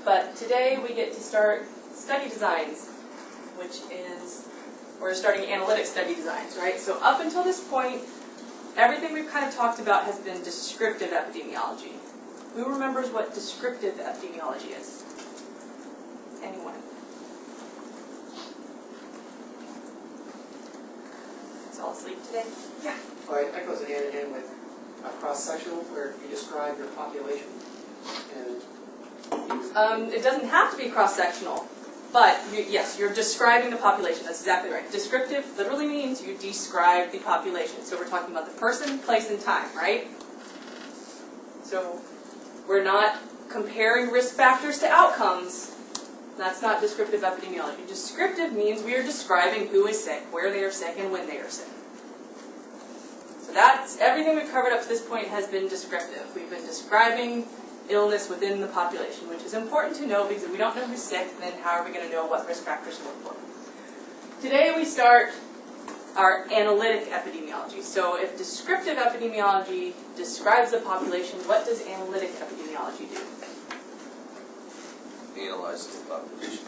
but today we get to start study designs, which is, we're starting analytic study designs, right? So up until this point, everything we've kind of talked about has been descriptive epidemiology. Who remembers what descriptive epidemiology is? Anyone? It's all asleep today? Yeah. Well, that goes hand in hand with cross-sectional, where you describe your population. And it doesn't have to be cross-sectional, but yes, you're describing the population. That's exactly right. Descriptive literally means you describe the population. So we're talking about the person, place, and time, right? So we're not comparing risk factors to outcomes. That's not descriptive epidemiology. Descriptive means we are describing who is sick, where they are sick, and when they are sick. So that's everything we've covered up to this point has been descriptive. We've been describing illness within the population, which is important to know because if we don't know who's sick, then how are we going to know what risk factors to look for? Today we start our analytic epidemiology. So if descriptive epidemiology describes the population, what does analytic epidemiology do? Analyzes the population.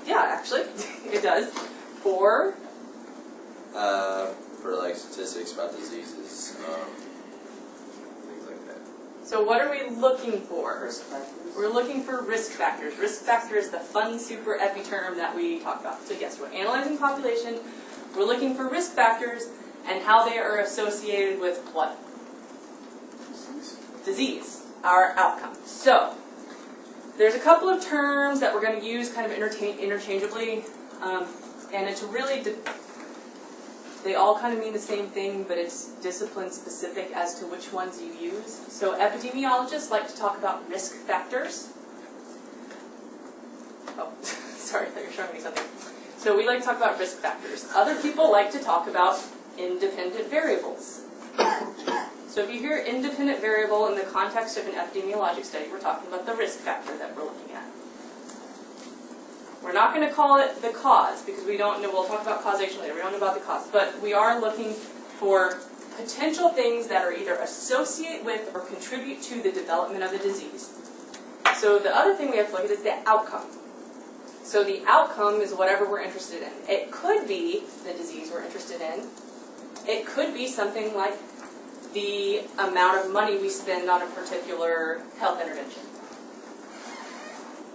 Yeah, actually, it does. For like statistics about diseases, things like that. So what are we looking for? risk factors. We're looking for risk factors. Risk factor is the fun super epi term that we talk about. So yes, we're analyzing population. We're looking for risk factors and how they are associated with what? Disease, our outcome. So there's a couple of terms that we're going to use kind of interchangeably, and it's really, they all kind of mean the same thing, but it's discipline specific as to which ones you use. So epidemiologists like to talk about risk factors. Oh, sorry, I thought you were showing me something. So we like to talk about risk factors. Other people like to talk about independent variables. So if you hear independent variable in the context of an epidemiologic study, we're talking about the risk factor that we're looking at. We're not going to call it the cause because we don't know, we'll talk about causation later, we don't know about the cause, but we are looking for potential things that are either associate with or contribute to the development of the disease. So the other thing we have to look at is the outcome. So the outcome is whatever we're interested in. It could be the disease we're interested in. It could be something like the amount of money we spend on a particular health intervention.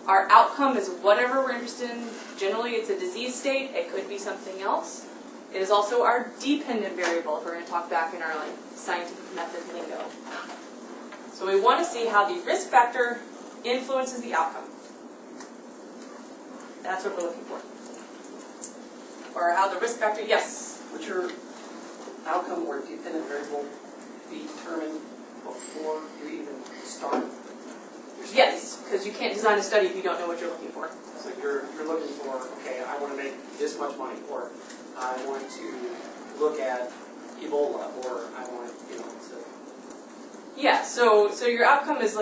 Our outcome is whatever we're interested in. Generally, it's a disease state. It could be something else. It is also our dependent variable, if we're going to talk back in our scientific method lingo. So we want to see how the risk factor influences the outcome. That's what we're looking for. Or how the risk factor, yes? Would your outcome or dependent variable be determined before you even start? Yes, because you can't design a study if you don't know what you're looking for. So you're looking for, okay, I want to make this much money, or I want to look at Ebola, or I want, to... Yeah, so your outcome is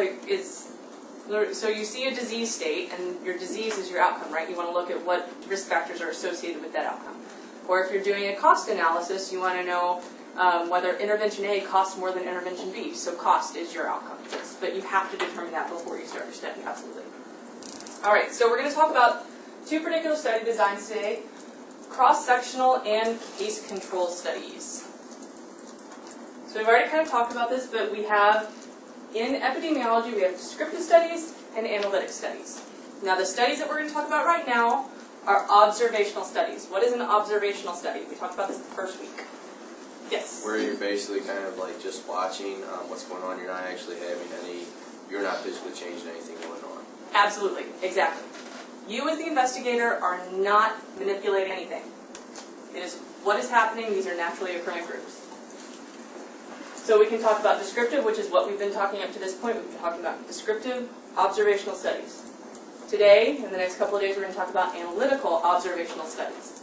so you see a disease state, and your disease is your outcome, right? You want to look at what risk factors are associated with that outcome. Or if you're doing a cost analysis, you want to know whether intervention A costs more than intervention B. So cost is your outcome. But you have to determine that before you start your study, absolutely. All right, so we're going to talk about two particular study designs today, cross-sectional and case control studies. So we've already kind of talked about this, but we have, in epidemiology, we have descriptive studies and analytic studies. Now the studies that we're going to talk about right now are observational studies. What is an observational study? We talked about this the first week. Yes? Where you're basically kind of like just watching what's going on. You're not actually having you're not physically changing anything going on. Absolutely, exactly. You as the investigator are not manipulating anything. It is what is happening. These are naturally occurring groups. So we can talk about descriptive, which is what we've been talking up to this point. We've been talking about descriptive observational studies. Today, in the next couple of days, we're going to talk about analytical observational studies.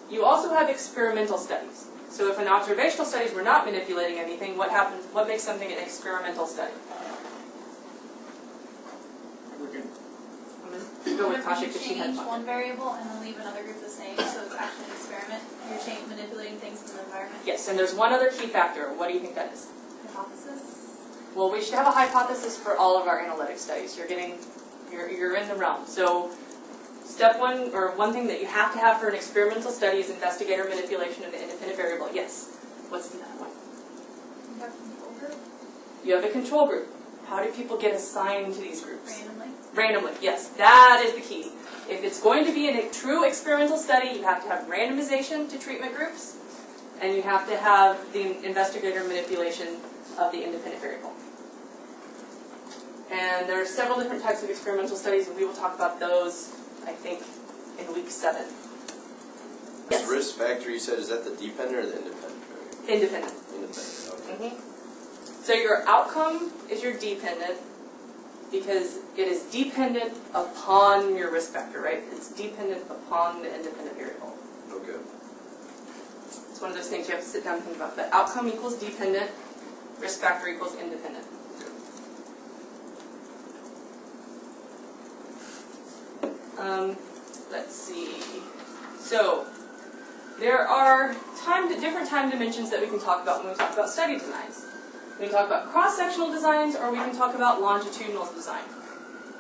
You also have experimental studies. So if in observational studies we're not manipulating anything, what happens? What makes something an experimental study? I'm going to go with Tasha because she had change fun. one variable and then leave another group the same, so it's actually an experiment. You're manipulating things in the environment. Yes, and there's one other key factor. What do you think that is? Hypothesis? Well, we should have a hypothesis for all of our analytic studies. You're getting You're in the realm. So step one, or one thing that you have to have for an experimental study is investigator manipulation of the independent variable. Yes. What's the other one? You have control group You have a control group. How do people get assigned to these groups? randomly. Randomly, yes. That is the key. If it's going to be a true experimental study, you have to have randomization to treatment groups, and you have to have the investigator manipulation of the independent variable. And there are several different types of experimental studies, and we will talk about those, I think, in week 7. This risk factor you said, is that the dependent or the independent variable? Independent. Independent, okay. So your outcome is your dependent, because it is dependent upon your risk factor, right? It's dependent upon the independent variable. Okay. It's one of those things you have to sit down and think about. But outcome equals dependent, risk factor equals independent. Let's see. So there are different time dimensions that we can talk about when we talk about study designs. We can talk about cross-sectional designs, or we can talk about longitudinal design.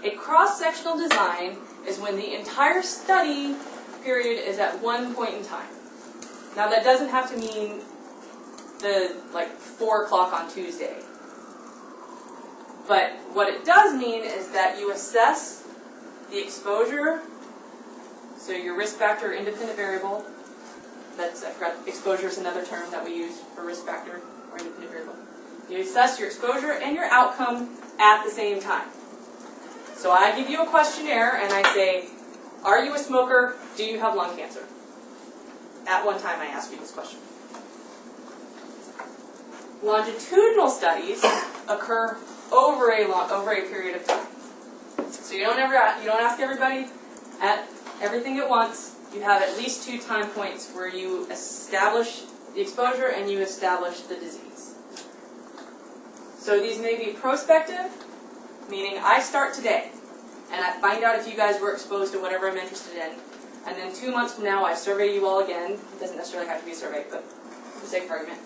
A cross-sectional design is when the entire study period is at one point in time. Now that doesn't have to mean the 4 o'clock on Tuesday. But what it does mean is that you assess the exposure, so your risk factor independent variable, exposure is another term that we use for risk factor or independent variable. You assess your exposure and your outcome at the same time. So I give you a questionnaire and I say, are you a smoker? Do you have lung cancer? At one time I ask you this question. Longitudinal studies occur over a period of time. So you don't ask everybody at everything at once. You have at least 2 time points where you establish the exposure and you establish the disease. So these may be prospective, meaning I start today and I find out if you guys were exposed to whatever I'm interested in. And then 2 months from now I survey you all again. It doesn't necessarily have to be a survey, but for the sake of argument,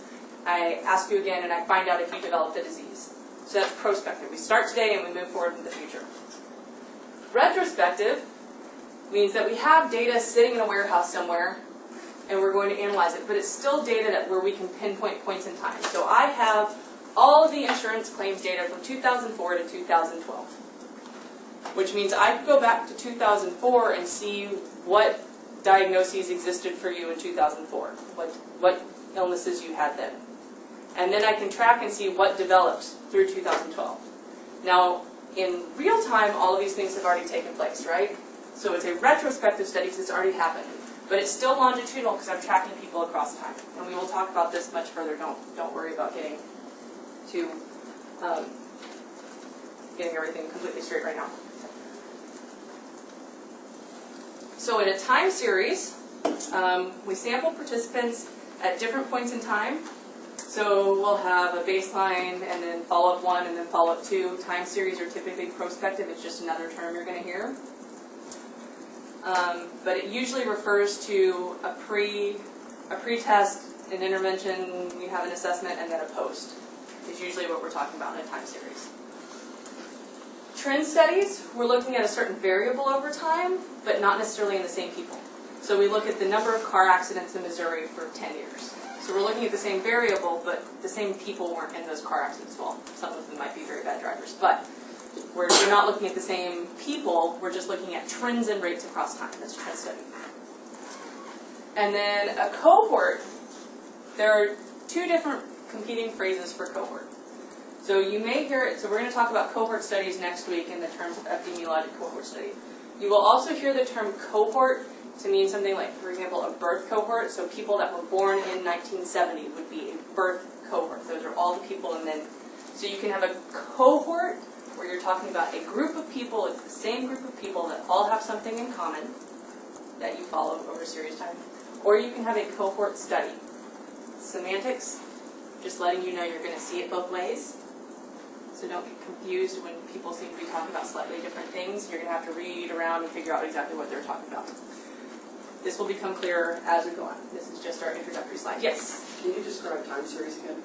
I ask you again and I find out if you developed the disease. So that's prospective. We start today and we move forward in the future. Retrospective means that we have data sitting in a warehouse somewhere and we're going to analyze it, but it's still data where we can pinpoint points in time. So I have all of the insurance claims data from 2004 to 2012, which means I could go back to 2004 and see what diagnoses existed for you in 2004, what illnesses you had then. And then I can track and see what developed through 2012. Now, in real time, all of these things have already taken place, right? So it's a retrospective study because it's already happened. But it's still longitudinal because I'm tracking people across time. And we will talk about this much further. Don't worry about getting everything completely straight right now. So in a time series, we sample participants at different points in time. So we'll have a baseline and then follow-up 1 and then follow-up 2. Time series are typically prospective. It's just another term you're going to hear. But it usually refers to a pre-test, an intervention, you have an assessment, and then a post. Is usually what we're talking about in a time series. Trend studies, we're looking at a certain variable over time, but not necessarily in the same people. So we look at the number of car accidents in Missouri for 10 years. So we're looking at the same variable, but the same people weren't in those car accidents. Well, some of them might be very bad drivers, but we're not looking at the same people, we're just looking at trends and rates across time. That's a trend study. And then a cohort, there are 2 different competing phrases for cohort. So you may hear it, so we're going to talk about cohort studies next week in the terms of epidemiologic cohort study. You will also hear the term cohort to mean something like, for example, a birth cohort. So people that were born in 1970 would be a birth cohort. Those are all the people, and then, so you can have a cohort where you're talking about a group of people, it's the same group of people that all have something in common that you follow over a serious time. Or you can have a cohort study. Semantics, just letting you know you're going to see it both ways. So don't get confused when people seem to be talking about slightly different things. You're going to have to read around and figure out exactly what they're talking about. This will become clearer as we go on. This is just our introductory slide. Yes? Can you describe time series again?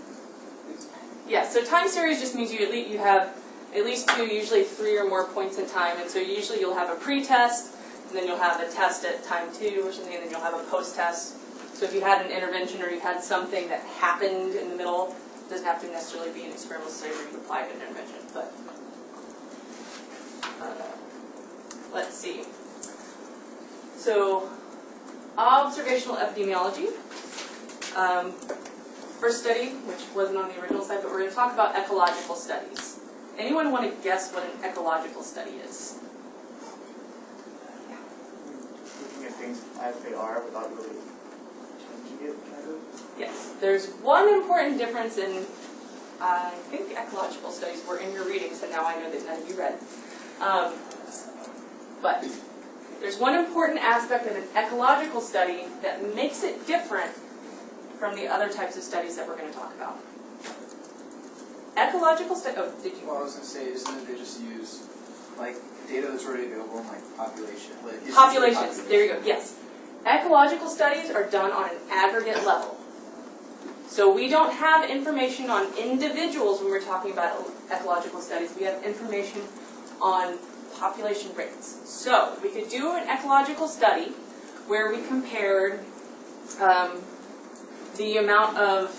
Yeah, so time series just means you have at least 2, usually 3 or more points in time. And so usually you'll have a pre-test, and then you'll have a test at time 2 or something, and then you'll have a post-test. So if you had an intervention or you had something that happened in the middle, it doesn't have to necessarily be an experimental study where you applied an intervention. But let's see. So observational epidemiology. First study, which wasn't on the original slide, but we're going to talk about ecological studies. Anyone want to guess what an ecological study is? Looking at things as they are without really changing it, kind of. Yes. There's one important difference in, I think ecological studies were in your reading, so now I know that none of you read. But there's one important aspect of an ecological study that makes it different from the other types of studies that we're going to talk about. Ecological study, oh, did you? Well, I was going to say, isn't it they just use, like, data that's already available in, like, population? Like, it's Populations, there you go, yes. Ecological studies are done on an aggregate level. So we don't have information on individuals when we're talking about ecological studies. We have information on population rates. So we could do an ecological study where we compared the amount of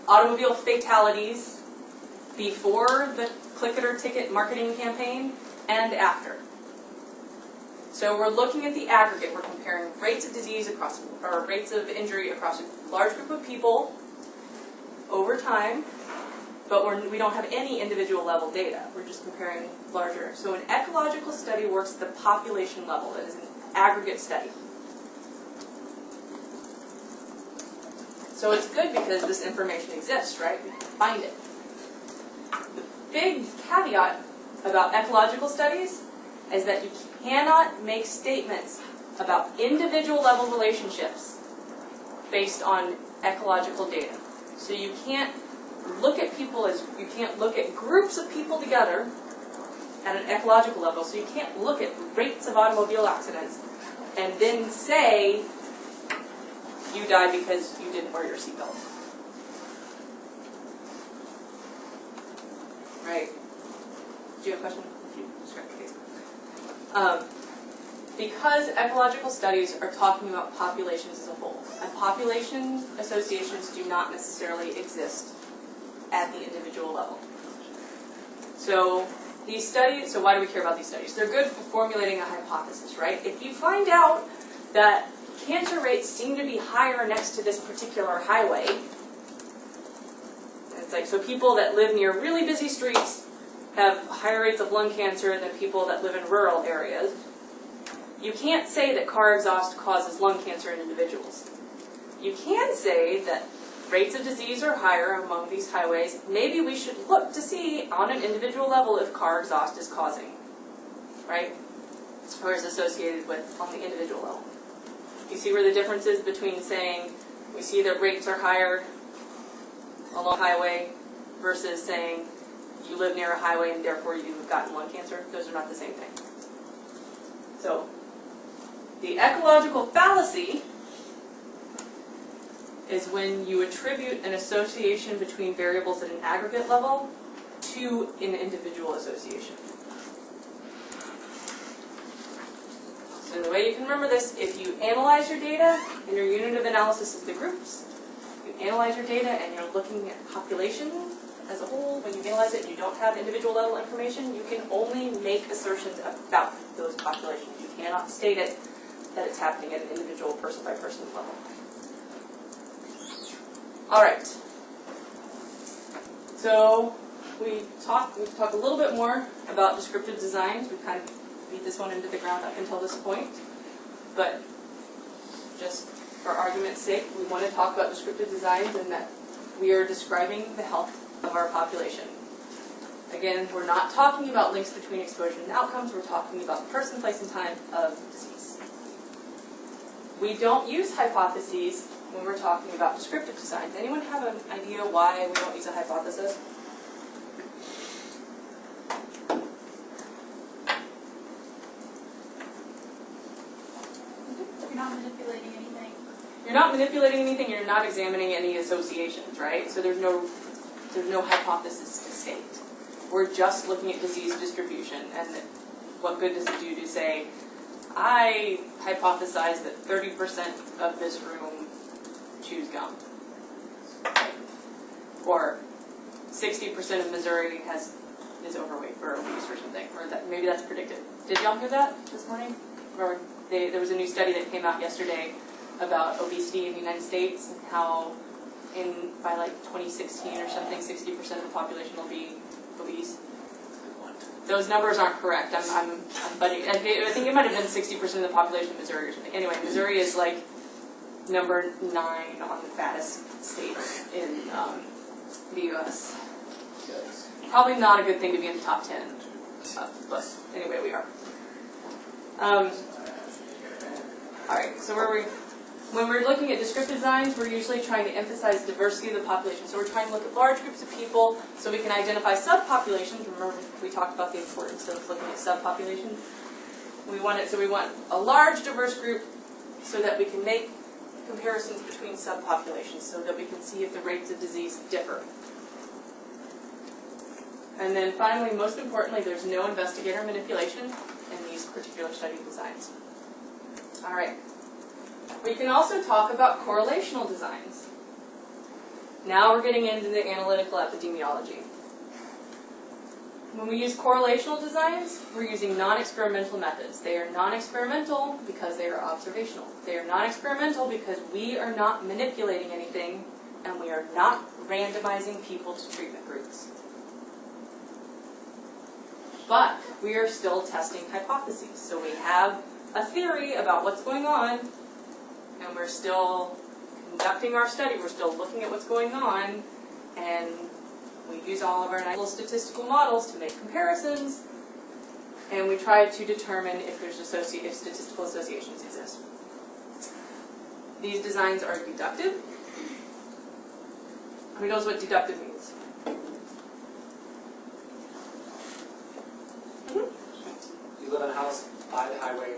automobile fatalities before the click it or ticket marketing campaign and after. So we're looking at the aggregate. We're comparing rates of disease across, or rates of injury across a large group of people over time, but we don't have any individual level data. We're just comparing larger. So an ecological study works at the population level. It is an aggregate study. So it's good because this information exists, right? We can find it. The big caveat about ecological studies is that you cannot make statements about individual level relationships based on ecological data. So you can't look at people as, you can't look at groups of people together at an ecological level. So you can't look at rates of automobile accidents and then say you died because you didn't wear your seatbelt. Right? Did you have a question? If you describe the case. Because ecological studies are talking about populations as a whole, and population associations do not necessarily exist at the individual level. So these studies, so why do we care about these studies? They're good for formulating a hypothesis, right? If you find out that cancer rates seem to be higher next to this particular highway, it's like, so people that live near really busy streets have higher rates of lung cancer than people that live in rural areas. You can't say that car exhaust causes lung cancer in individuals. You can say that rates of disease are higher among these highways. Maybe we should look to see on an individual level if car exhaust is causing, right? Or is associated with on the individual level. You see where the difference is between saying we see that rates are higher along the highway versus saying you live near a highway and therefore you've gotten lung cancer? Those are not the same thing. So the ecological fallacy is when you attribute an association between variables at an aggregate level to an individual association. So the way you can remember this, if you analyze your data, and your unit of analysis is the groups, you analyze your data and you're looking at population as a whole, when you analyze it and you don't have individual level information, you can only make assertions about those populations. You cannot state it that it's happening at an individual person by person level. All right. So we've talked a little bit more about descriptive designs. We've kind of beat this one into the ground up until this point. But just for argument's sake, we want to talk about descriptive designs and that we are describing the health of our population. Again, we're not talking about links between exposure and outcomes. We're talking about the person, place, and time of disease. We don't use hypotheses when we're talking about descriptive designs. Anyone have an idea why we don't use a hypothesis? You're not manipulating anything. You're not manipulating anything. You're not examining any associations, right? So there's no hypothesis to state. we're just looking at disease distribution, and what good does it do to say, I hypothesize that 30% of this room chews gum, or 60% of Missouri is overweight or obese or something, or that maybe that's predicted. Did y'all hear that this morning? Or there was a new study that came out yesterday about obesity in the United States and how by like 2016 or something, 60% of the population will be obese. Those numbers aren't correct. I'm buddying. I think it might have been 60% of the population of Missouri or something. Anyway, Missouri is like number 9 on the fattest states in the U.S. Probably not a good thing to be in the top 10, but anyway, we are. All right, so when we're looking at descriptive designs, we're usually trying to emphasize diversity of the population. So we're trying to look at large groups of people so we can identify subpopulations. Remember, we talked about the importance of looking at subpopulations. We want a large, diverse group so that we can make comparisons between subpopulations so that we can see if the rates of disease differ. And then finally, most importantly, there's no investigator manipulation in these particular study designs. All right. We can also talk about correlational designs. Now we're getting into the analytical epidemiology. When we use correlational designs, we're using non-experimental methods. They are non-experimental because they are observational. They are non-experimental because we are not manipulating anything and we are not randomizing people to treatment groups. But we are still testing hypotheses. So we have a theory about what's going on, and we're still conducting our study. We're still looking at what's going on, and we use all of our nice little statistical models to make comparisons, and we try to determine if there's if statistical associations exist. These designs are deductive. Who knows what deductive means? You live in a house by the highway,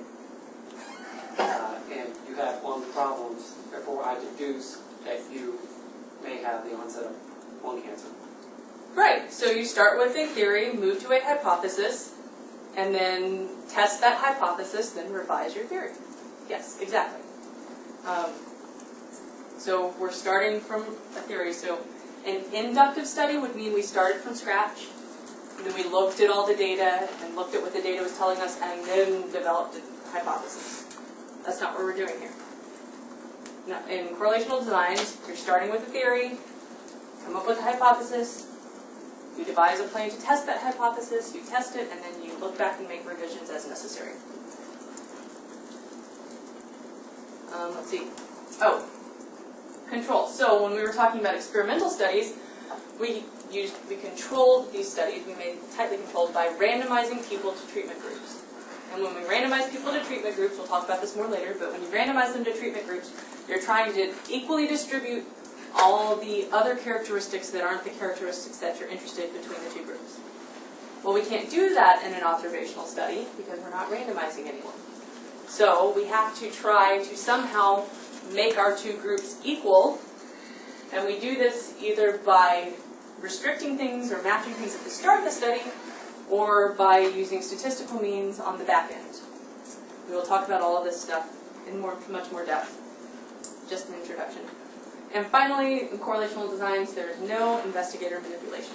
and you have lung problems, therefore I deduce that you may have the onset of lung cancer. Right, so you start with a theory, move to a hypothesis, and then test that hypothesis, then revise your theory. Yes, exactly. So we're starting from a theory. So an inductive study would mean we started from scratch, and then we looked at all the data, and looked at what the data was telling us, and then developed a hypothesis. That's not what we're doing here. Now, in correlational designs, you're starting with a theory, come up with a hypothesis, you devise a plan to test that hypothesis, you test it, and then you look back and make revisions as necessary. Let's see. Oh, control. So when we were talking about experimental studies, we controlled these studies, we made tightly controlled by randomizing people to treatment groups. And when we randomize people to treatment groups, we'll talk about this more later, but when you randomize them to treatment groups, you're trying to equally distribute all the other characteristics that aren't the characteristics that you're interested between the two groups. Well, we can't do that in an observational study because we're not randomizing anyone. So we have to try to somehow make our two groups equal, and we do this either by restricting things or matching things at the start of the study, or by using statistical means on the back end. We will talk about all of this stuff in much more depth, just an introduction. And finally, in correlational designs, there is no investigator manipulation.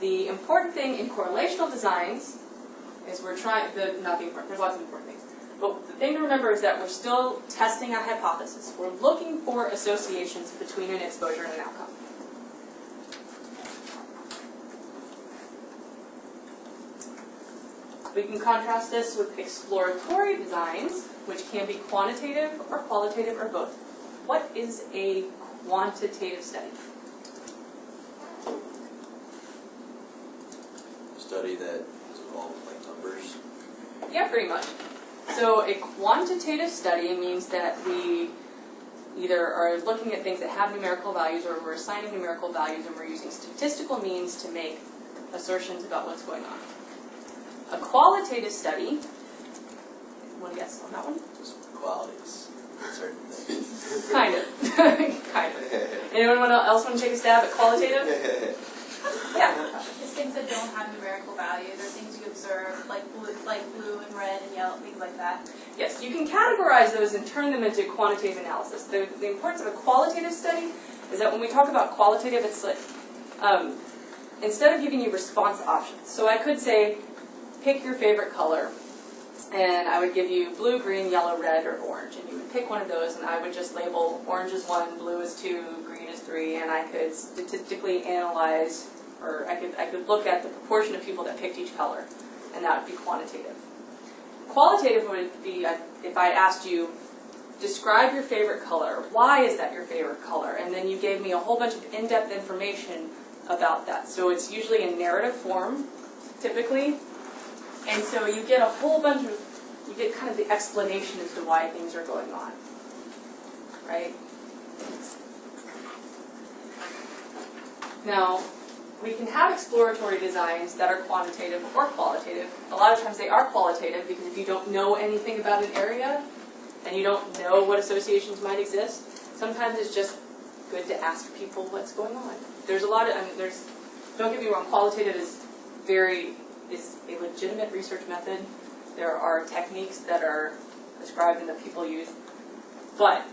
The important thing in correlational designs is there's lots of important things. But the thing to remember is that we're still testing a hypothesis. We're looking for associations between an exposure and an outcome. We can contrast this with exploratory designs, which can be quantitative or qualitative or both. What is a quantitative study? Study that is involved with like numbers. Yeah, pretty much. So a quantitative study means that we either are looking at things that have numerical values, or we're assigning numerical values and we're using statistical means to make assertions about what's going on. A qualitative study, want to guess on that one? Just qualities, certain things. Kind of. Kind of. Anyone else want to take a stab at qualitative? Yeah. things that don't have numerical values or things you observe, like blue and red and yellow, things like that. Yes, you can categorize those and turn them into quantitative analysis. The importance of a qualitative study is that when we talk about qualitative, it's like, instead of giving you response options, so I could say, pick your favorite color, and I would give you blue, green, yellow, red, or orange, and you would pick one of those, and I would just label orange is 1, blue is 2, green is 3, and I could statistically analyze, or I could look at the proportion of people that picked each color, and that would be quantitative. Qualitative would be if I asked you, describe your favorite color. Why is that your favorite color? And then you gave me a whole bunch of in-depth information about that. So it's usually in narrative form, typically. And so you get a whole bunch of, you get kind of the explanation as to why things are going on. Right? Now, we can have exploratory designs that are quantitative or qualitative. A lot of times they are qualitative because if you don't know anything about an area and you don't know what associations might exist, sometimes it's just good to ask people what's going on. There's a lot of, don't get me wrong, qualitative is a legitimate research method. There are techniques that are described and that people use. But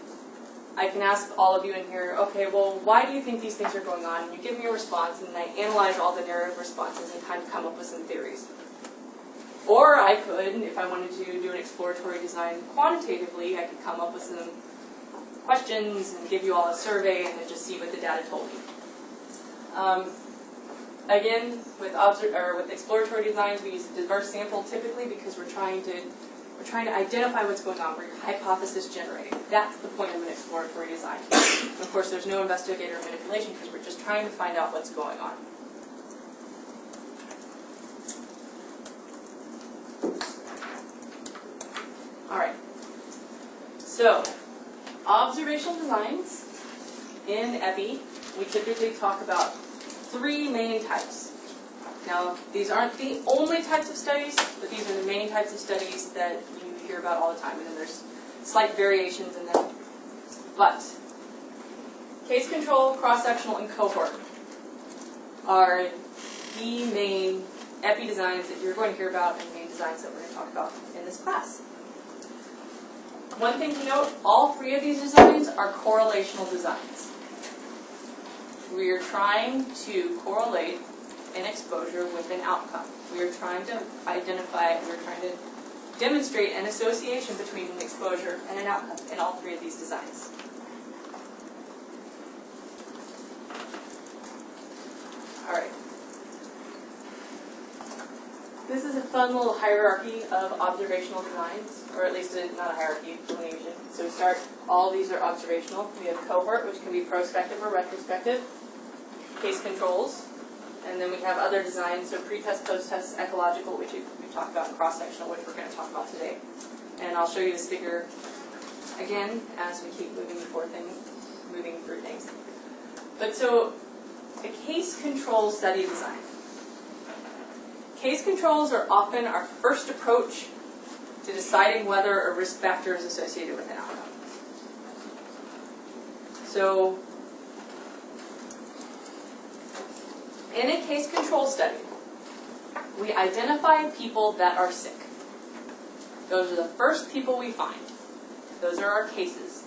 I can ask all of you in here, okay, well, why do you think these things are going on? And you give me a response, and I analyze all the narrative responses and kind of come up with some theories. Or I could, if I wanted to do an exploratory design quantitatively, I could come up with some questions and give you all a survey and then just see what the data told me. Again, with exploratory designs, we use a diverse sample typically because we're trying to identify what's going on. We're hypothesis generating. That's the point of an exploratory design. And of course, there's no investigator manipulation because we're just trying to find out what's going on. All right. So, observational designs in EPI, we typically talk about 3 main types. Now, these aren't the only types of studies, but these are the main types of studies that you hear about all the time, and then there's slight variations in them. But case control, cross-sectional, and cohort are the main EPI designs that you're going to hear about and main designs that we're going to talk about in this class. One thing to note, all 3 of these designs are correlational designs. We are trying to correlate an exposure with an outcome. We are trying to identify, we're trying to demonstrate an association between an exposure and an outcome in all 3 of these designs. All right. This is a fun little hierarchy of observational designs, or at least not a hierarchy, delineation. So we start, all these are observational. We have cohort, which can be prospective or retrospective, case controls, and then we have other designs, so pre-test, post-test, ecological, which we talked about, and cross-sectional, which we're going to talk about today. And I'll show you this figure again as we keep moving through things. But so, a case control study design. Case controls are often our first approach to deciding whether a risk factor is associated with an outcome. So, in a case control study, we identify people that are sick. Those are the first people we find. Those are our cases.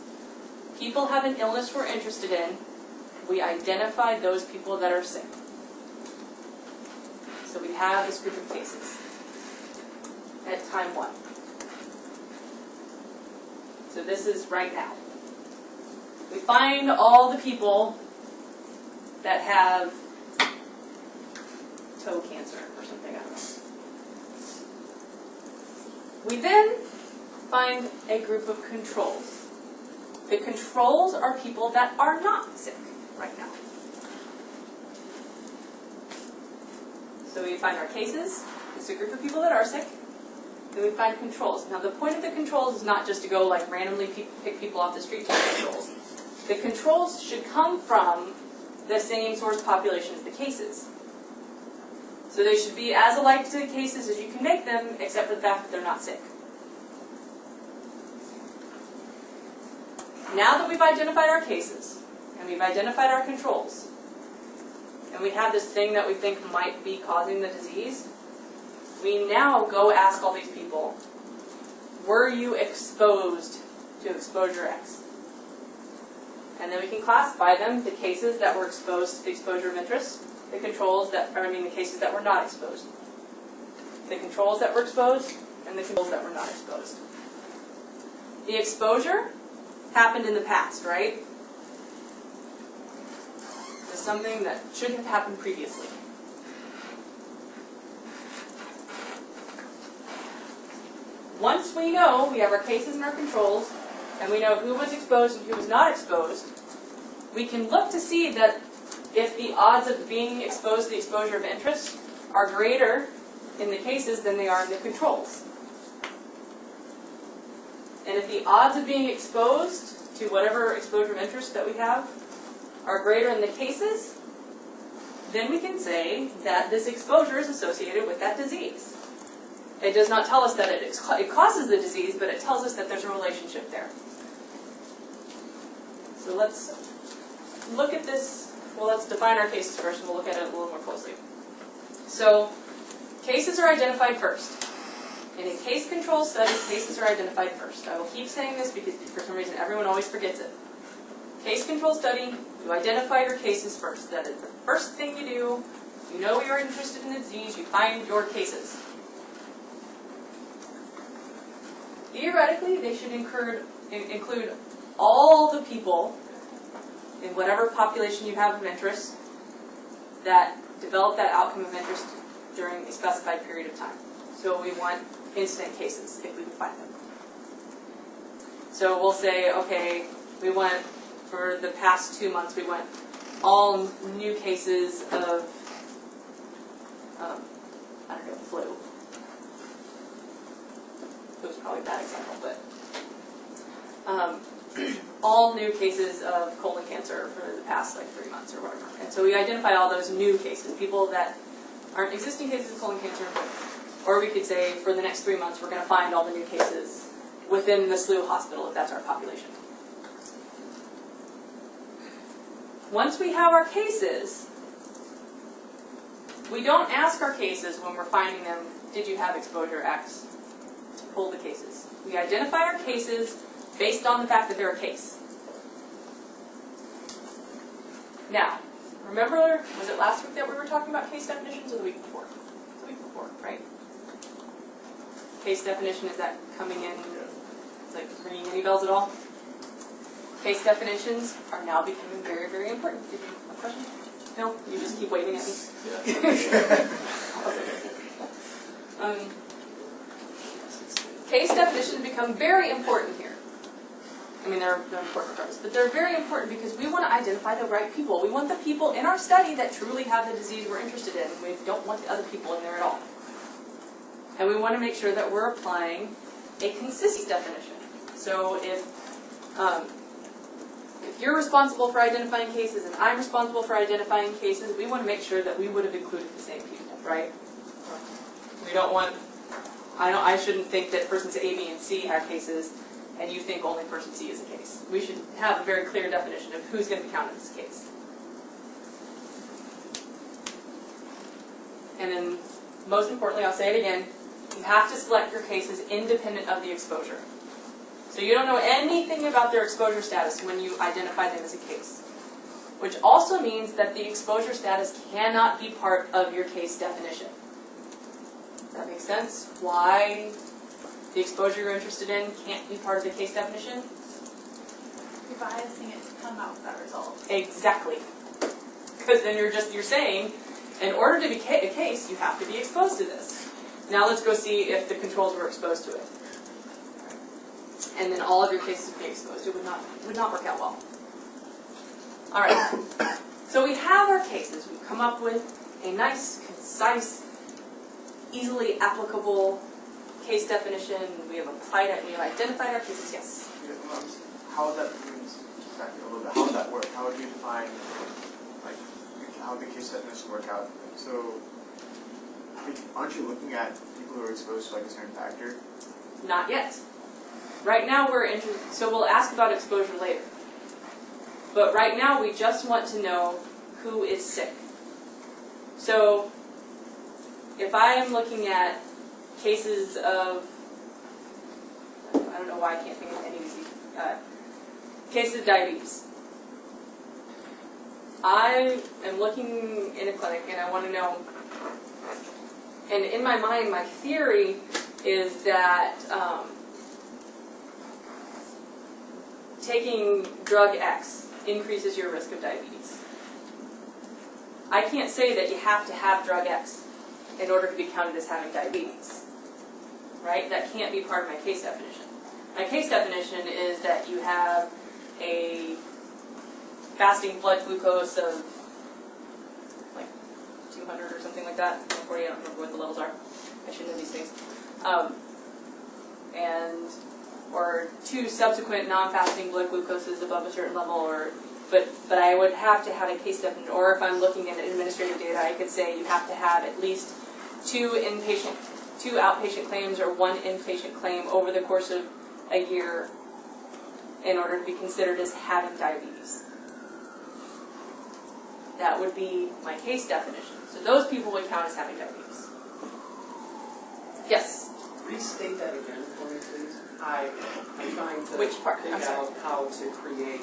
People have an illness we're interested in. We identify those people that are sick. So we have this group of cases at time 1. So this is right now. We find all the people that have toe cancer or something, I don't know. We then find a group of controls. The controls are people that are not sick right now. So we find our cases, it's a group of people that are sick, then we find controls. Now the point of the controls is not just to go like randomly pick people off the street to make controls. The controls should come from the same source population as the cases. So they should be as alike to the cases as you can make them, except for the fact that they're not sick. Now that we've identified our cases, and we've identified our controls, and we have this thing that we think might be causing the disease, we now go ask all these people, were you exposed to exposure X? And then we can classify them, the cases that were exposed to the exposure of interest, the cases that were not exposed. The controls that were exposed, and the controls that were not exposed. The exposure happened in the past, right? It's something that should have happened previously. Once we know, we have our cases and our controls, and we know who was exposed and who was not exposed, we can look to see that if the odds of being exposed to the exposure of interest are greater in the cases than they are in the controls. And if the odds of being exposed to whatever exposure of interest that we have are greater in the cases, then we can say that this exposure is associated with that disease. It does not tell us that it causes the disease, but it tells us that there's a relationship there. So let's look at this. Well, let's define our cases first, and we'll look at it a little more closely. So, cases are identified first. In a case control study, cases are identified first. I will keep saying this because for some reason everyone always forgets it. Case control study, you identify your cases first. That is the first thing you do. You know you're interested in the disease, you find your cases. Theoretically, they should include all the people in whatever population you have of interest that develop that outcome of interest during a specified period of time. So we want incident cases, if we can find them. So we'll say, okay, we want, for the past 2 months, we want all new cases of, I don't know, flu. It was probably a bad example, but all new cases of colon cancer for the past 3 months or whatever. And so we identify all those new cases, people that aren't existing cases of colon cancer, or we could say for the next 3 months we're going to find all the new cases within the SLU hospital if that's our population. Once we have our cases, we don't ask our cases when we're finding them, did you have exposure X? To pull the cases. We identify our cases based on the fact that they're a case. Now, remember, was it last week that we were talking about case definitions, or the week before? The week before, right? Case definition, is that coming in, ringing any bells at all? Case definitions are now becoming very, very important. Did you have a question? No? You just keep waving at me? Yeah. Case definitions become very important here. I mean, they're important regardless, but they're very important because we want to identify the right people. We want the people in our study that truly have the disease we're interested in. We don't want the other people in there at all. And we want to make sure that we're applying a consistent definition. So if you're responsible for identifying cases and I'm responsible for identifying cases, we want to make sure that we would have included the same people, right? We don't want, I shouldn't think that persons A, B, and C have cases and you think only person C is a case. We should have a very clear definition of who's going to be counted as a case. And then, most importantly, I'll say it again, you have to select your cases independent of the exposure. So you don't know anything about their exposure status when you identify them as a case. Which also means that the exposure status cannot be part of your case definition. Does that make sense? Why the exposure you're interested in can't be part of the case definition? You're biasing it to come out with that result. Exactly. Because then you're saying, in order to be a case, you have to be exposed to this. Now let's go see if the controls were exposed to it. And then all of your cases would be exposed. It would not work out well. All right. So we have our cases. We've come up with a nice, concise, easily applicable case definition. We have applied it. We have identified our cases. Yes. How would that How would that work? How would you define how would the case definition work out? So, aren't you looking at people who are exposed to a certain factor? Not yet. Right now we're interested, so we'll ask about exposure later. But right now we just want to know who is sick. So if I am looking at cases of, I don't know why I can't think of any easy, cases of diabetes. I am looking in a clinic and I want to know, and in my mind, my theory is that taking drug X increases your risk of diabetes. I can't say that you have to have drug X in order to be counted as having diabetes, right? That can't be part of my case definition. My case definition is that you have a fasting blood glucose of like 200 or something like that, 140, I don't remember what the levels are. I should know these things. Or 2 subsequent non-fasting blood glucoses above a certain level, but I would have to have a case definition. Or if I'm looking at administrative data, I could say you have to have at least 2 outpatient claims or 1 inpatient claim over the course of a year in order to be considered as having diabetes. That would be my case definition. So those people would count as having diabetes. Yes? Restate that again for me, please. I'm trying to Which part? figure I'm sorry. out how to create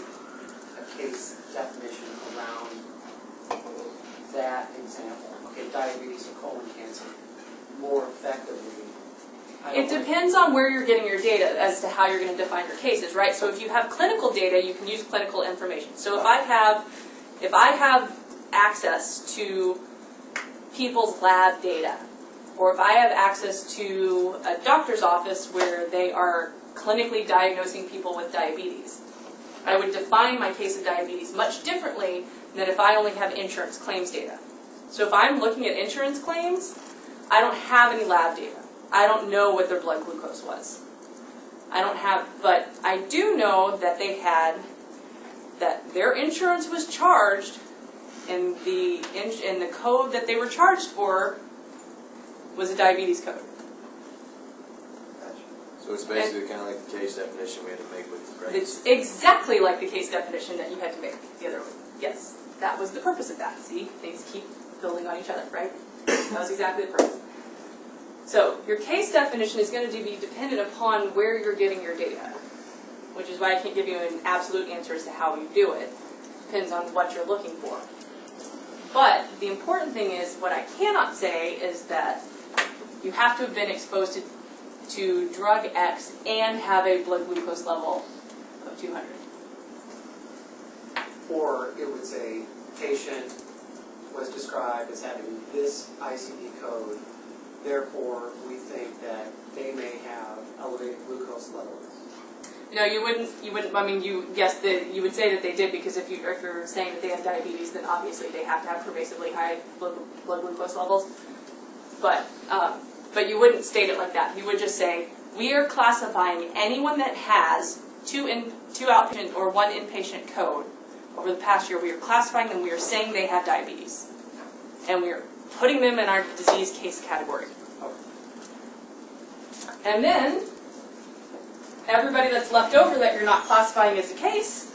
a case definition around that example. Okay, diabetes or colon cancer more effectively. It depends on where you're getting your data as to how you're going to define your cases, right? So if you have clinical data, you can use clinical information. So if I have access to people's lab data, or if I have access to a doctor's office where they are clinically diagnosing people with diabetes, I would define my case of diabetes much differently than if I only have insurance claims data. So if I'm looking at insurance claims, I don't have any lab data. I don't know what their blood glucose was. But I do know that that their insurance was charged, and the code that they were charged for was a diabetes code. So it's basically kind of like the case definition we had to make with the regs. It's exactly like the case definition that you had to make the other way. Yes, that was the purpose of that. See, things keep building on each other, right? That was exactly the purpose. So your case definition is going to be dependent upon where you're getting your data, which is why I can't give you an absolute answer as to how you do it. Depends on what you're looking for. But the important thing is, what I cannot say is that you have to have been exposed to drug X and have a blood glucose level of 200. Or it would say, patient was described as having this ICD code, therefore we think that they may have elevated glucose levels. No, you wouldn't, I mean, you would say that they did, because if you're saying that they have diabetes, then obviously they have to have pervasively high blood glucose levels. But you wouldn't state it like that. You would just say, we are classifying anyone that has 2 outpatient or 1 inpatient code over the past year. We are classifying them. We are saying they have diabetes, and we are putting them in our disease case category. And then everybody that's left over that you're not classifying as a case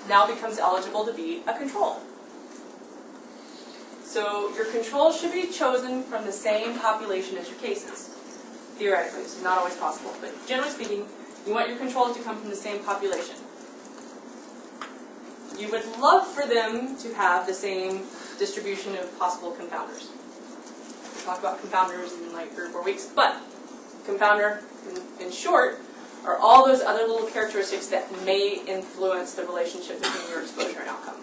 now becomes eligible to be a control. So your controls should be chosen from the same population as your cases, theoretically. This is not always possible, but generally speaking, you want your controls to come from the same population. You would love for them to have the same distribution of possible confounders. We'll talk about confounders in like 3 or 4 weeks, but confounder, in short, are all those other little characteristics that may influence the relationship between your exposure and outcome,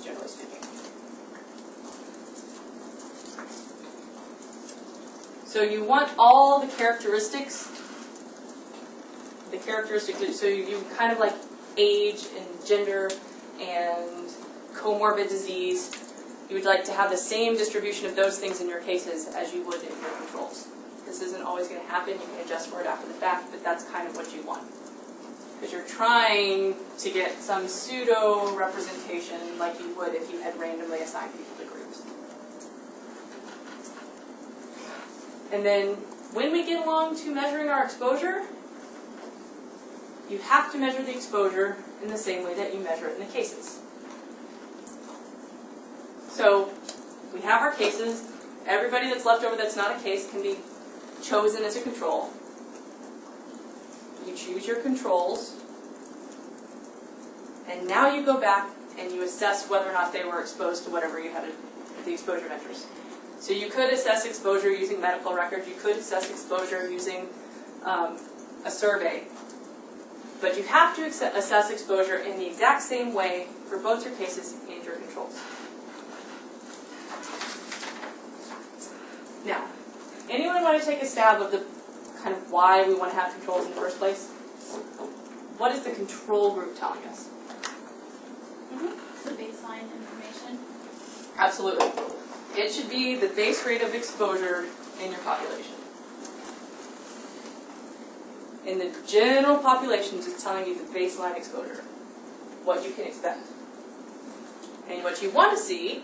generally speaking. So you want all the characteristics, so you kind of like age and gender and comorbid disease. You would like to have the same distribution of those things in your cases as you would in your controls. This isn't always going to happen. You can adjust for it after the fact, but that's kind of what you want. Because you're trying to get some pseudo-representation like you would if you had randomly assigned people to groups. And then when we get along to measuring our exposure, you have to measure the exposure in the same way that you measure it in the cases. So We have our cases. Everybody that's left over that's not a case can be chosen as a control. You choose your controls. And now you go back and you assess whether or not they were exposed to whatever you had the exposure of interest. So you could assess exposure using medical records. You could assess exposure using a survey. But you have to assess exposure in the exact same way for both your cases and your controls. Now, anyone want to take a stab of the kind of why we want to have controls in the first place? What is the control group telling us? The baseline information. Absolutely. It should be the base rate of exposure in your population. In the general population, it's telling you the baseline exposure, what you can expect. And what you want to see,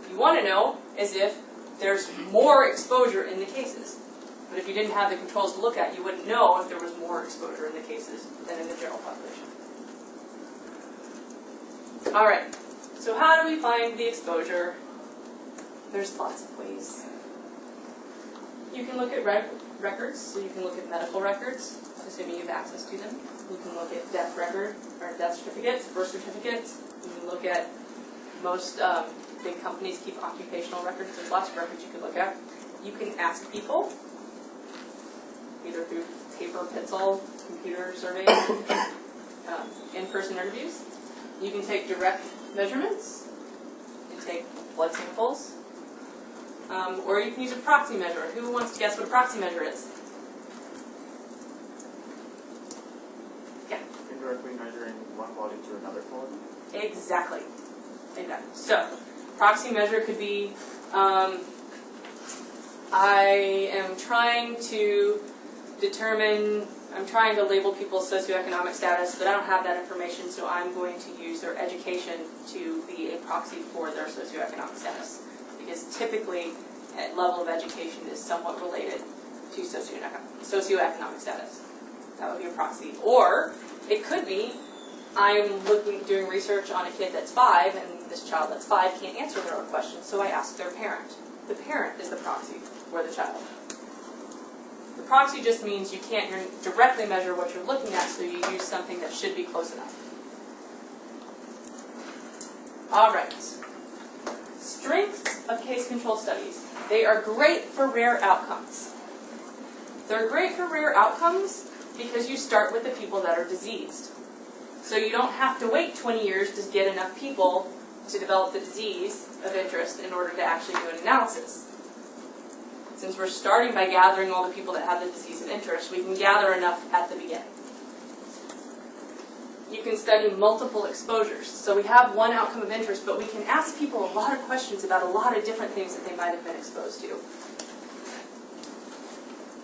you want to know, is if there's more exposure in the cases. But if you didn't have the controls to look at, you wouldn't know if there was more exposure in the cases than in the general population. All right, so how do we find the exposure? There's lots of ways. You can look at records, so you can look at medical records, assuming you have access to them. You can look at death record, or death certificates, birth certificates. You can look at most big companies keep occupational records. There's lots of records you can look at. You can ask people, either through paper, pencil, computer surveys, in-person interviews. You can take direct measurements. You can take blood samples. Or you can use a proxy measure. Who wants to guess what a proxy measure is? Yeah. Indirectly measuring one quality to another quality? Exactly. Exactly. So, proxy measure could be, I am trying to determine, I'm trying to label people's socioeconomic status, but I don't have that information, so I'm going to use their education to be a proxy for their socioeconomic status. Because typically, a level of education is somewhat related to socioeconomic status. That would be a proxy. Or, it could be, I'm doing research on a kid that's 5, and this child that's 5 can't answer their own questions, so I ask their parent. The parent is the proxy for the child. The proxy just means you can't directly measure what you're looking at, so you use something that should be close enough. All right. Strengths of case control studies. They are great for rare outcomes. They're great for rare outcomes because you start with the people that are diseased. So you don't have to wait 20 years to get enough people to develop the disease of interest in order to actually do an analysis. Since we're starting by gathering all the people that have the disease of interest, we can gather enough at the beginning. You can study multiple exposures. So we have one outcome of interest, but we can ask people a lot of questions about a lot of different things that they might have been exposed to.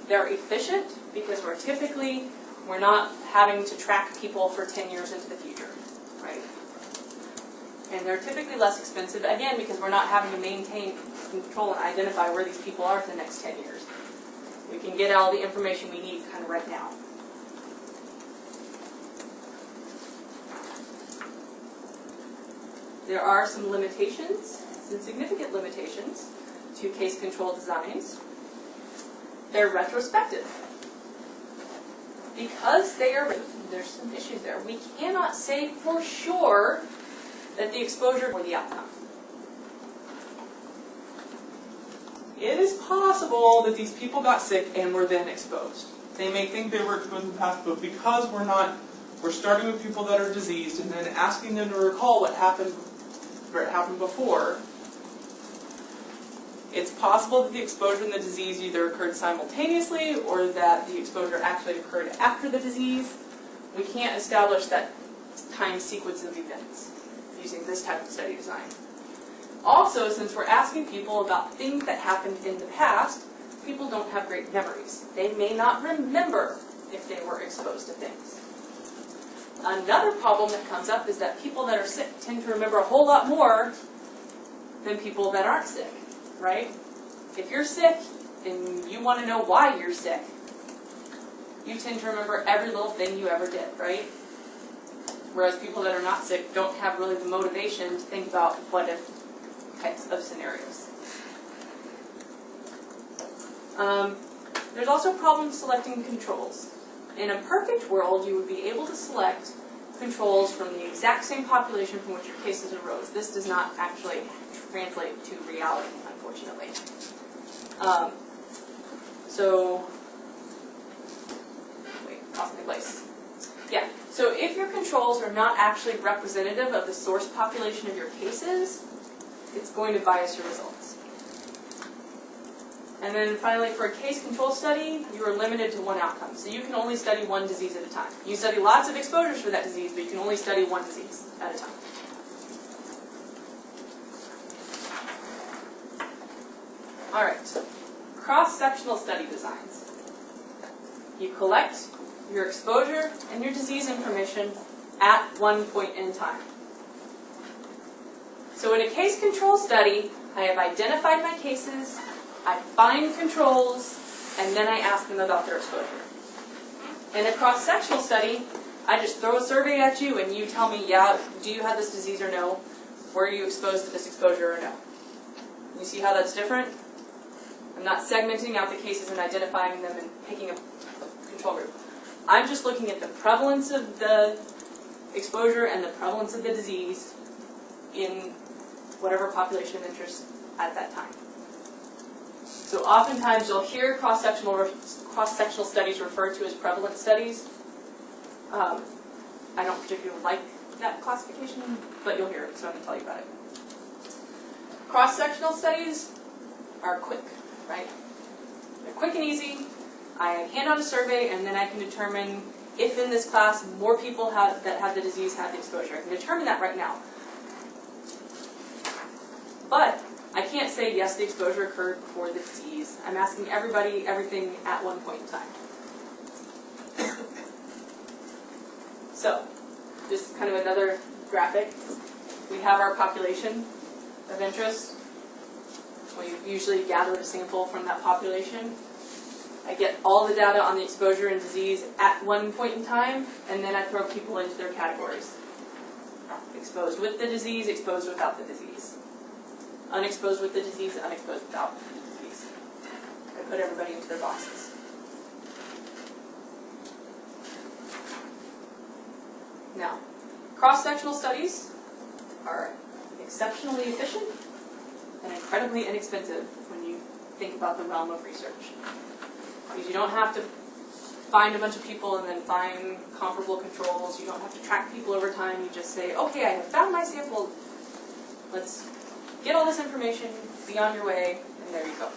They're efficient because we're not having to track people for 10 years into the future, right? And they're typically less expensive, again, because we're not having to maintain, control, and identify where these people are for the next 10 years. We can get all the information we need kind of right now. There are some limitations, some significant limitations to case control designs. They're retrospective. Because there's some issues there. We cannot say for sure that the exposure or the outcome. It is possible that these people got sick and were then exposed. They may think they were exposed in the past, but because we're starting with people that are diseased and then asking them to recall what happened before, it's possible that the exposure and the disease either occurred simultaneously or that the exposure actually occurred after the disease. We can't establish that time sequence of events using this type of study design. Also, since we're asking people about things that happened in the past, people don't have great memories. They may not remember if they were exposed to things. Another problem that comes up is that people that are sick tend to remember a whole lot more than people that aren't sick, right? If you're sick and you want to know why you're sick, you tend to remember every little thing you ever did, right? Whereas people that are not sick don't have really the motivation to think about what if types of scenarios. There's also problems selecting controls. In a perfect world, you would be able to select controls from the exact same population from which your cases arose. This does not actually translate to reality, unfortunately. Lost my place. Yeah, so if your controls are not actually representative of the source population of your cases, it's going to bias your results. And then finally, for a case control study, you are limited to one outcome. So you can only study one disease at a time. You study lots of exposures for that disease, but you can only study one disease at a time. All right, cross-sectional study designs. You collect your exposure and your disease information at one point in time. So in a case control study, I have identified my cases, I find controls, and then I ask them about their exposure. In a cross-sectional study, I just throw a survey at you and you tell me, yeah, do you have this disease or no? Were you exposed to this exposure or no? You see how that's different? I'm not segmenting out the cases and identifying them and picking a control group. I'm just looking at the prevalence of the exposure and the prevalence of the disease in whatever population of interest at that time. So oftentimes you'll hear cross-sectional studies referred to as prevalence studies. I don't particularly like that classification, but you'll hear it, so I can tell you about it. Cross-sectional studies are quick, right? They're quick and easy. I hand out a survey, and then I can determine if in this class more people that have the disease have the exposure. I can determine that right now. But I can't say, yes, the exposure occurred before the disease. I'm asking everybody everything at one point in time. So, just kind of another graphic. We have our population of interest. We usually gather a sample from that population. I get all the data on the exposure and disease at one point in time, and then I throw people into their categories. Exposed with the disease, exposed without the disease. Unexposed with the disease, unexposed without the disease. I put everybody into their boxes. Now, cross-sectional studies are exceptionally efficient and incredibly inexpensive when you think about the realm of research. Because you don't have to find a bunch of people and then find comparable controls. You don't have to track people over time. You just say, okay, I have found my sample. Let's get all this information, be on your way, and there you go.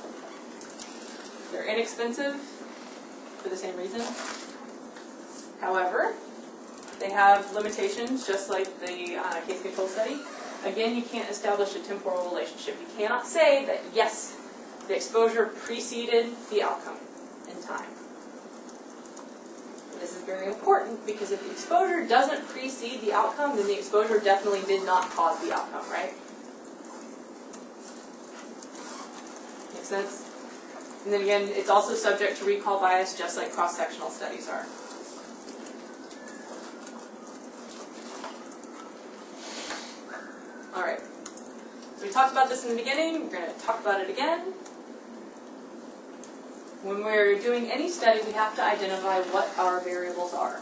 They're inexpensive for the same reason. However, they have limitations, just like the case control study. Again, you can't establish a temporal relationship. You cannot say that, yes, the exposure preceded the outcome in time. This is very important because if the exposure doesn't precede the outcome, then the exposure definitely did not cause the outcome, right? Make sense? And then again, it's also subject to recall bias, just like cross-sectional studies are. All right. So we talked about this in the beginning. We're going to talk about it again. When we're doing any study, we have to identify what our variables are.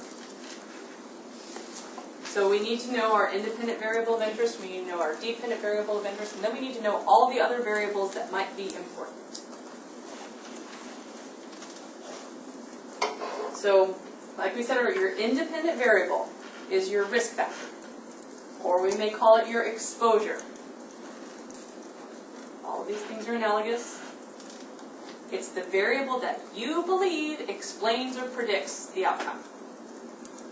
So we need to know our independent variable of interest, we need to know our dependent variable of interest, and then we need to know all the other variables that might be important. So, like we said earlier, your independent variable is your risk factor, or we may call it your exposure. All of these things are analogous. It's the variable that you believe explains or predicts the outcome.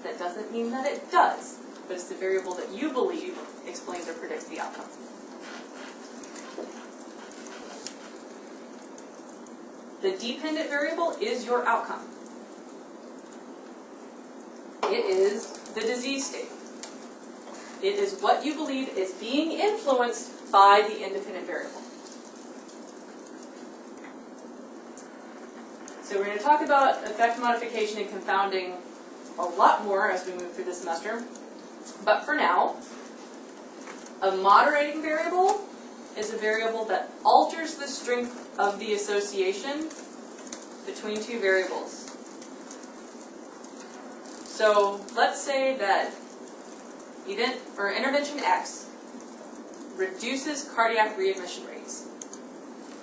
That doesn't mean that it does, but it's the variable that you believe explains or predicts the outcome. The dependent variable is your outcome. It is the disease state. It is what you believe is being influenced by the independent variable. So we're going to talk about effect modification and confounding a lot more as we move through the semester. But for now, a moderating variable is a variable that alters the strength of the association between two variables. So let's say that event or intervention X reduces cardiac readmission rates.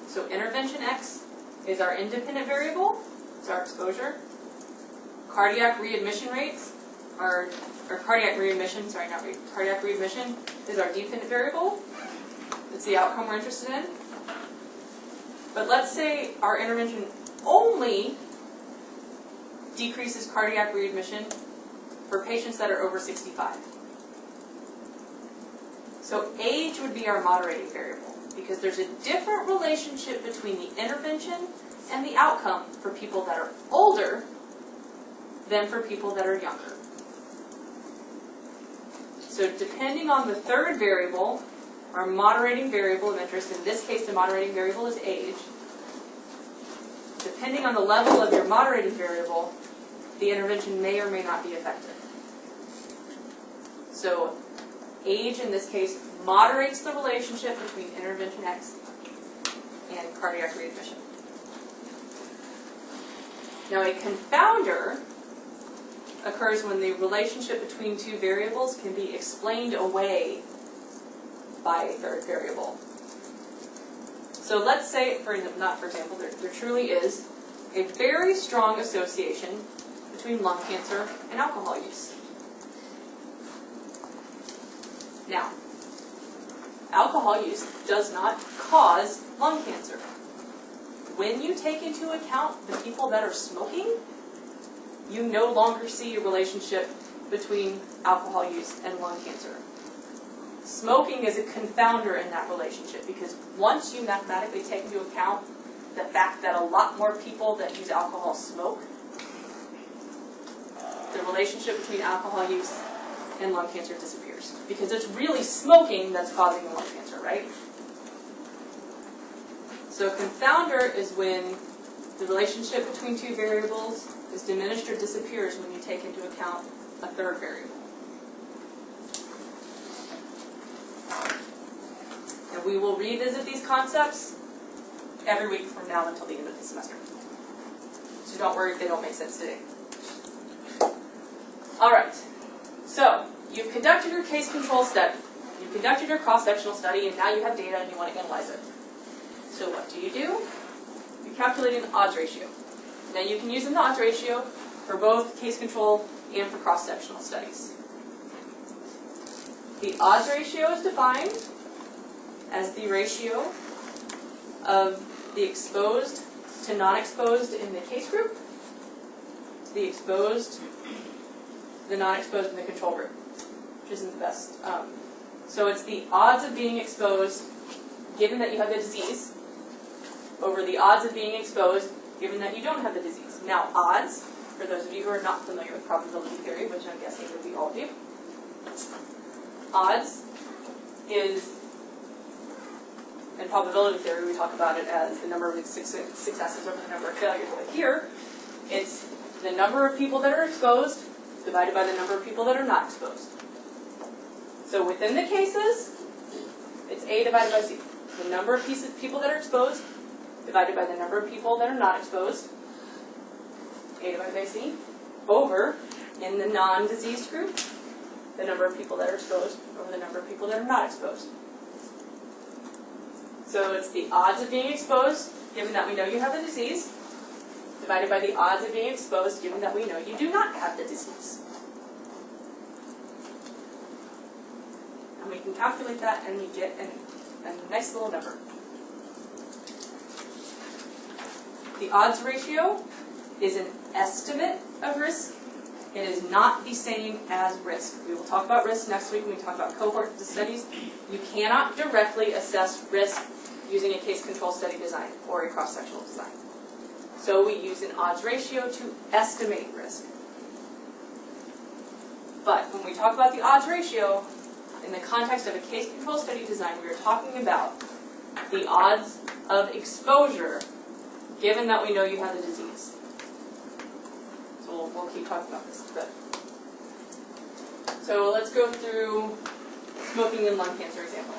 So intervention X is our independent variable, it's our exposure. Cardiac readmission rates are, or cardiac readmission, sorry, not cardiac readmission is our dependent variable. It's the outcome we're interested in. But let's say our intervention only decreases cardiac readmission for patients that are over 65. So age would be our moderating variable because there's a different relationship between the intervention and the outcome for people that are older than for people that are younger. So depending on the third variable, our moderating variable of interest, in this case the moderating variable is age, depending on the level of your moderating variable, the intervention may or may not be effective. So age in this case moderates the relationship between intervention X and cardiac readmission. Now a confounder occurs when the relationship between two variables can be explained away by a third variable. So let's say, for example, there truly is a very strong association between lung cancer and alcohol use. Now, alcohol use does not cause lung cancer. When you take into account the people that are smoking, you no longer see a relationship between alcohol use and lung cancer. Smoking is a confounder in that relationship because once you mathematically take into account the fact that a lot more people that use alcohol smoke, the relationship between alcohol use and lung cancer disappears. Because it's really smoking that's causing the lung cancer, right? So confounder is when the relationship between two variables is diminished or disappears when you take into account a third variable. And we will revisit these concepts every week from now until the end of the semester. So don't worry if they don't make sense today. Alright, so you've conducted your case control study, you've conducted your cross-sectional study, and now you have data and you want to analyze it. So what do? You calculate an odds ratio. Now you can use an odds ratio for both case control and for cross-sectional studies. The odds ratio is defined as the ratio of the exposed to non-exposed in the case group, to the exposed to the non-exposed in the control group, which isn't the best. So it's the odds of being exposed given that you have the disease over the odds of being exposed given that you don't have the disease. Now odds, for those of you who are not familiar with probability theory, which I'm guessing would be all of you, odds is, in probability theory we talk about it as the number of successes over the number of failures. But here, it's the number of people that are exposed divided by the number of people that are not exposed. So within the cases, it's A divided by C. The number of people that are exposed divided by the number of people that are not exposed, A divided by C, over, in the non-diseased group, the number of people that are exposed over the number of people that are not exposed. So it's the odds of being exposed, given that we know you have the disease, divided by the odds of being exposed, given that we know you do not have the disease. And we can calculate that and we get a nice little number. The odds ratio is an estimate of risk. It is not the same as risk. We will talk about risk next week when we talk about cohort studies. You cannot directly assess risk using a case control study design or a cross-sectional design. So we use an odds ratio to estimate risk. But when we talk about the odds ratio, in the context of a case control study design, we are talking about the odds of exposure given that we know you have the disease. So we'll keep talking about this a bit. So let's go through smoking and lung cancer example.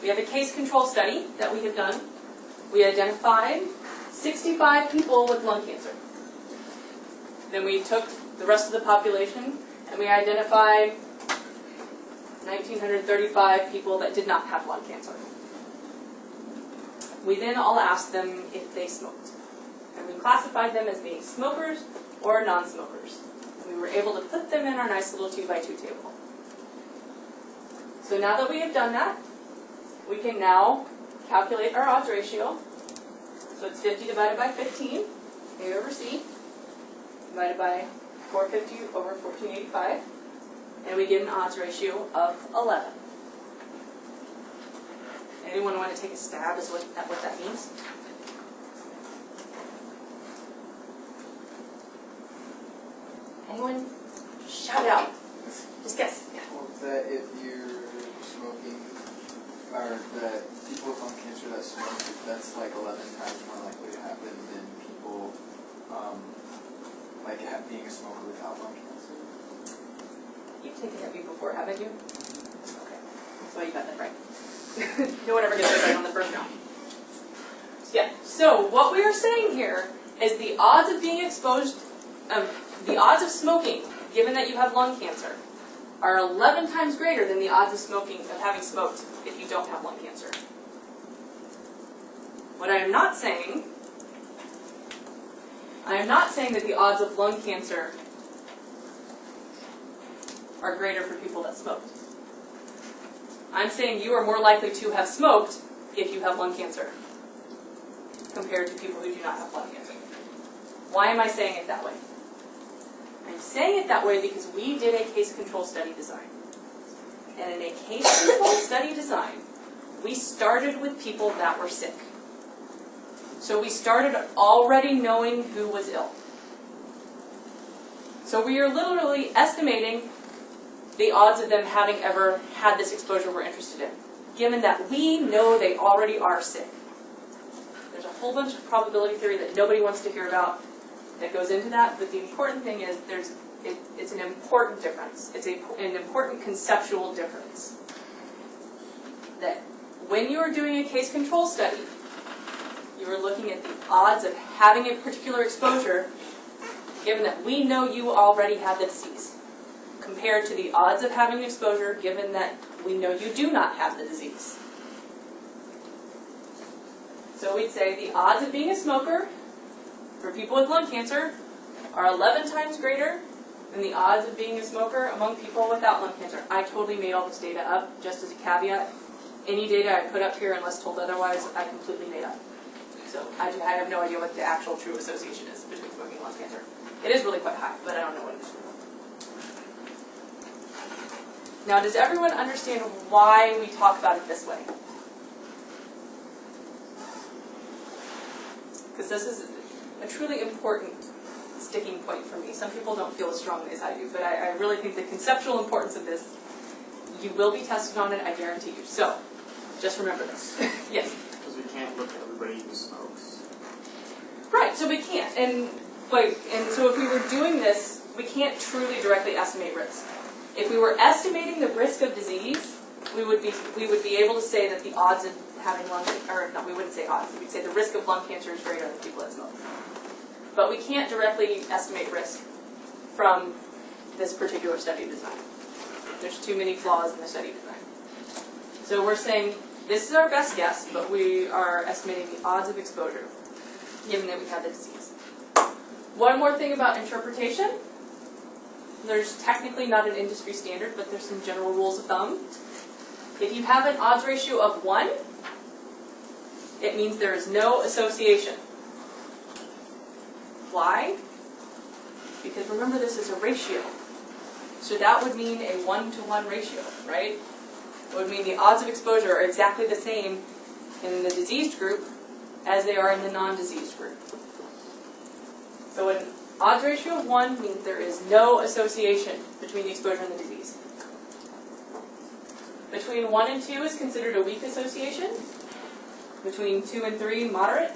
We have a case control study that we have done. We identified 65 people with lung cancer. Then we took the rest of the population and we identified 1,935 people that did not have lung cancer. We then all asked them if they smoked. And we classified them as being smokers or non-smokers. We were able to put them in our nice little 2x2 table. So now that we have done that, we can now calculate our odds ratio. So it's 50 divided by 15, A over C, divided by 450 over 1485, and we get an odds ratio of 11. Anyone want to take a stab at what that means? Anyone? Shout out. Just guess. Yeah. Well, that if you're smoking, or that people with lung cancer that smoke, that's like 11 times more likely to happen than people being a smoker without lung cancer. You've taken that before, haven't you? Okay. So you got that right. No one ever gets it right on the first round. Yeah. So what we are saying here is the odds of being exposed, the odds of smoking, given that you have lung cancer, are 11 times greater than the odds of having smoked if you don't have lung cancer. What I am not saying that the odds of lung cancer are greater for people that smoked. I'm saying you are more likely to have smoked if you have lung cancer compared to people who do not have lung cancer. Why am I saying it that way? I'm saying it that way because we did a case control study design. And in a case control study design, we started with people that were sick. So we started already knowing who was ill. So we are literally estimating the odds of them having ever had this exposure we're interested in, given that we know they already are sick. There's a whole bunch of probability theory that nobody wants to hear about that goes into that, but the important thing is it's an important difference. It's an important conceptual difference. That when you are doing a case control study, you are looking at the odds of having a particular exposure, given that we know you already have the disease, compared to the odds of having exposure, given that we know you do not have the disease. So we'd say the odds of being a smoker for people with lung cancer are 11 times greater than the odds of being a smoker among people without lung cancer. I totally made all this data up, just as a caveat. Any data I put up here, unless told otherwise, I completely made up. So I have no idea what the actual true association is between smoking and lung cancer. It is really quite high, but I don't know what it is. Now, does everyone understand why we talk about it this way? Because this is a truly important sticking point for me. Some people don't feel as strongly as I do, but I really think the conceptual importance of this, you will be tested on it, I guarantee you. So, just remember this. Yes? Because we can't look at everybody who smokes. Right, so we can't. And so if we were doing this, we can't truly directly estimate risk. If we were estimating the risk of disease, we would be able to say that the odds of having lung cancer, or no, we wouldn't say odds, we'd say the risk of lung cancer is greater than people that smoke. But we can't directly estimate risk from this particular study design. There's too many flaws in the study design. So we're saying this is our best guess, but we are estimating the odds of exposure, given that we have the disease. One more thing about interpretation. There's technically not an industry standard, but there's some general rules of thumb. If you have an odds ratio of 1, it means there is no association. Why? Because remember, this is a ratio. So that would mean a 1-to-1 ratio, right? It would mean the odds of exposure are exactly the same in the diseased group as they are in the non-diseased group. So an odds ratio of 1 means there is no association between the exposure and the disease. Between 1 and 2 is considered a weak association. Between 2 and 3, moderate.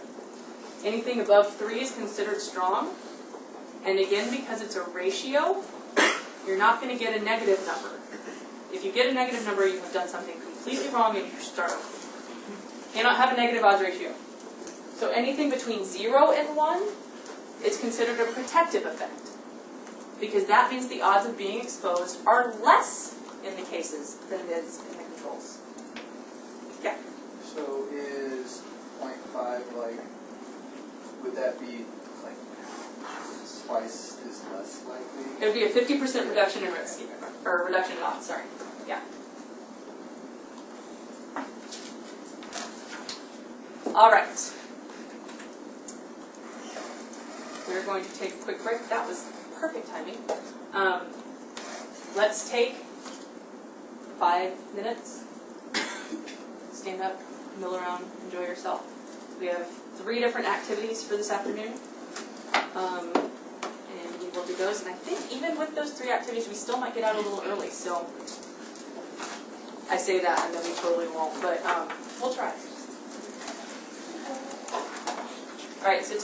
Anything above 3 is considered strong. And again, because it's a ratio, you're not going to get a negative number. If you get a negative number, you have done something completely wrong and you start over. You cannot have a negative odds ratio. So anything between 0 and 1 is considered a protective effect, because that means the odds of being exposed are less in the cases than it is in the controls. Yeah. So is 0.5 like, would that be like twice as less likely? It would be a 50% reduction in risk, or reduction in odds, sorry. Yeah. All right. We're going to take a quick break. That was perfect timing. Let's take 5 minutes. Stand up, mill around, enjoy yourself. We have 3 different activities for this afternoon. And we will do those. And I think even with those 3 activities, we still might get out a little early. So I say that and then we totally won't. But we'll try. All right, so take